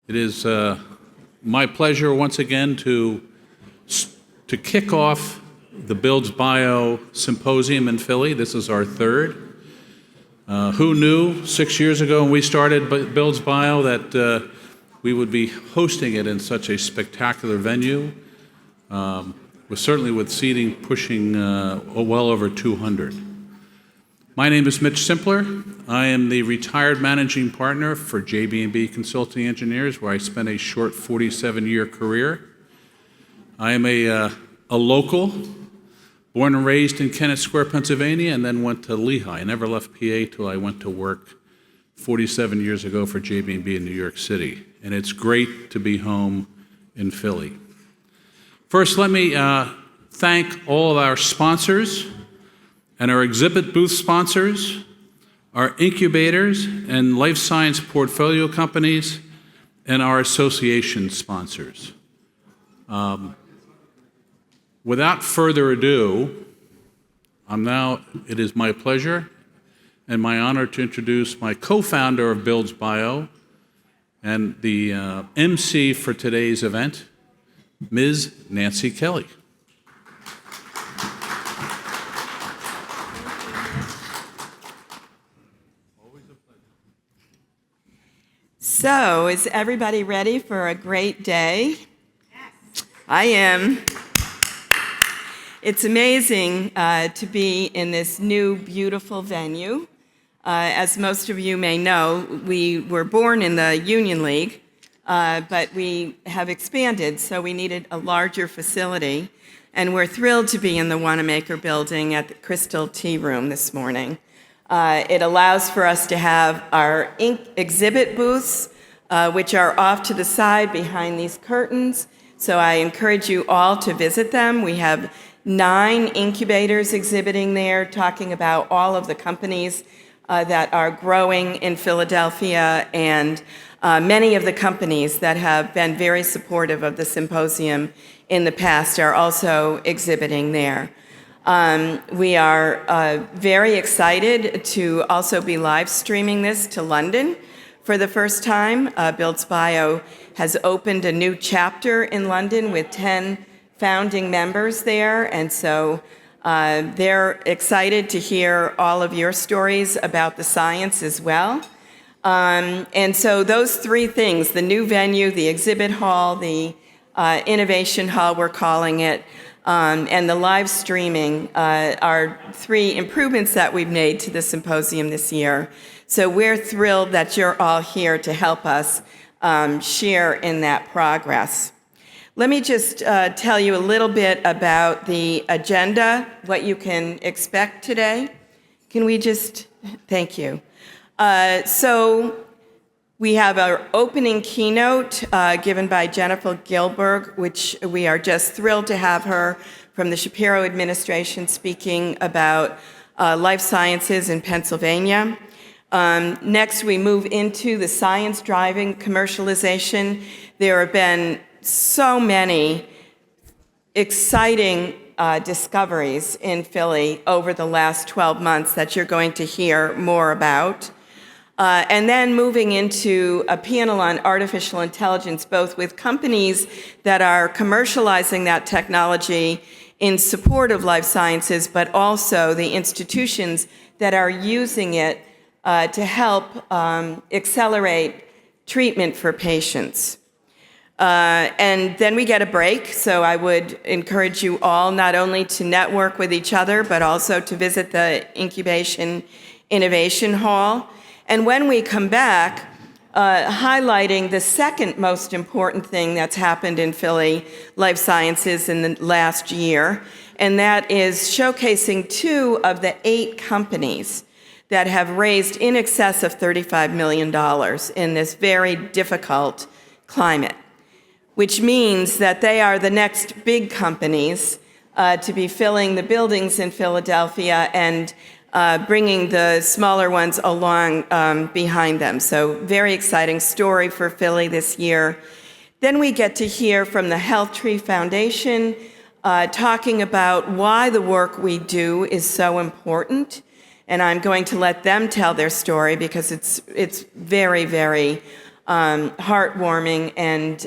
It is my pleasure once again to kick off the Builds Bio Symposium in Philly. This is our third. Who knew 6 years ago when we started Builds Bio that we would be hosting it in such a spectacular venue, certainly with seating pushing well over 200. My name is Mitch Simpler. I am the retired managing partner for JB&B Consulting Engineers, where I spent a short 47-year career. I am a local, born and raised in Kennett Square, Pennsylvania, and then went to Lehigh. I never left PA till I went to work 47 years ago for JB&B in New York City. And it's great to be home in Philly. First, let me thank all of our sponsors and our exhibit booth sponsors, our incubators and life science portfolio companies, and our association sponsors. Without further ado, it is my pleasure and my honor to introduce my co-founder of Builds Bio and the MC for today's event, Ms. Nancy Kelly. So, is everybody ready for a great day? Yes. I am. It's amazing to be in this new, beautiful venue. As most of you may know, we were born in the Union League, but we have expanded, so we needed a larger facility. And we're thrilled to be in the Wanamaker building at the Crystal Tea Room this morning. It allows for us to have our exhibit booths, which are off to the side behind these curtains. So I encourage you all to visit them. We have 9 incubators exhibiting there, talking about all of the companies that are growing in Philadelphia, and many of the companies that have been very supportive of the symposium in the past are also exhibiting there. We are very excited to also be live streaming this to London for the first time. Builds Bio has opened a new chapter in London with 10 founding members there, and so they're excited to hear all of your stories about the science as well. And so those 3 things, the new venue, the exhibit hall, the innovation hall we're calling it, and the live streaming are 3 improvements that we've made to the symposium this year. So we're thrilled that you're all here to help us share in that progress. Let me just tell you a little bit about the agenda, what you can expect today. Can we just, thank you. So we have our opening keynote given by Jennifer Gilberg, which we are just thrilled to have her from the Shapiro administration speaking about life sciences in Pennsylvania. Next, we move into the science driving commercialization. There have been so many exciting discoveries in Philly over the last 12 months that you're going to hear more about. And then moving into a panel on artificial intelligence, both with companies that are commercializing that technology in support of life sciences, but also the institutions that are using it to help accelerate treatment for patients. And then we get a break, so I would encourage you all not only to network with each other, but also to visit the Incubation Innovation Hall. And when we come back, highlighting the second most important thing that's happened in Philly life sciences in the last year, and that is showcasing 2 of the 8 companies that have raised in excess of $35 million in this very difficult climate, which means that they are the next big companies to be filling the buildings in Philadelphia and bringing the smaller ones along behind them. So very exciting story for Philly this year. Then we get to hear from the Health Tree Foundation talking about why the work we do is so important. And I'm going to let them tell their story because it's very, very heartwarming and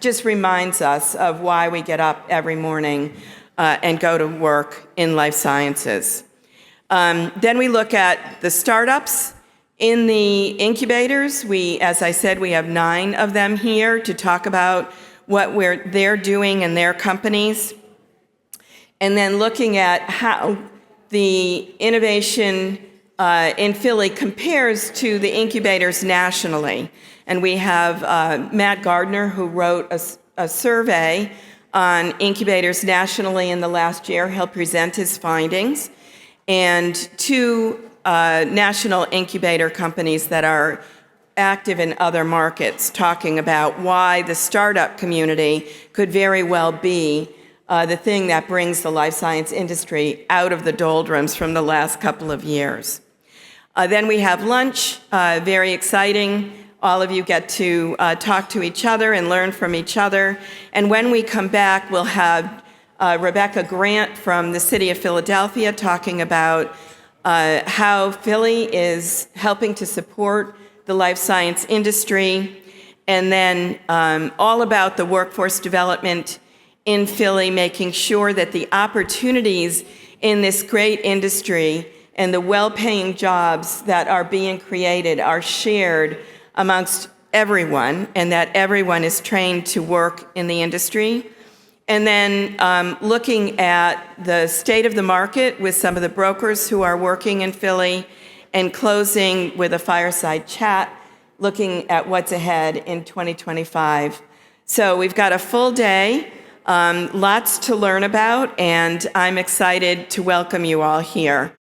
just reminds us of why we get up every morning and go to work in life sciences. Then we look at the startups in the incubators. As I said, we have 9 of them here to talk about what they're doing in their companies. And then looking at how the innovation in Philly compares to the incubators nationally. And we have Matt Gardner, who wrote a survey on incubators nationally in the last year. He'll present his findings. And 2 national incubator companies that are active in other markets, talking about why the startup community could very well be the thing that brings the life science industry out of the doldrums from the last couple of years. Then we have lunch, very exciting. All of you get to talk to each other and learn from each other. And when we come back, we'll have Rebecca Grant from the city of Philadelphia talking about how Philly is helping to support the life science industry, and then all about the workforce development in Philly, making sure that the opportunities in this great industry and the well-paying jobs that are being created are shared amongst everyone, and that everyone is trained to work in the industry. And then looking at the state of the market with some of the brokers who are working in Philly, and closing with a fireside chat, looking at what's ahead in 2025. So we've got a full day, lots to learn about, and I'm excited to welcome you all here.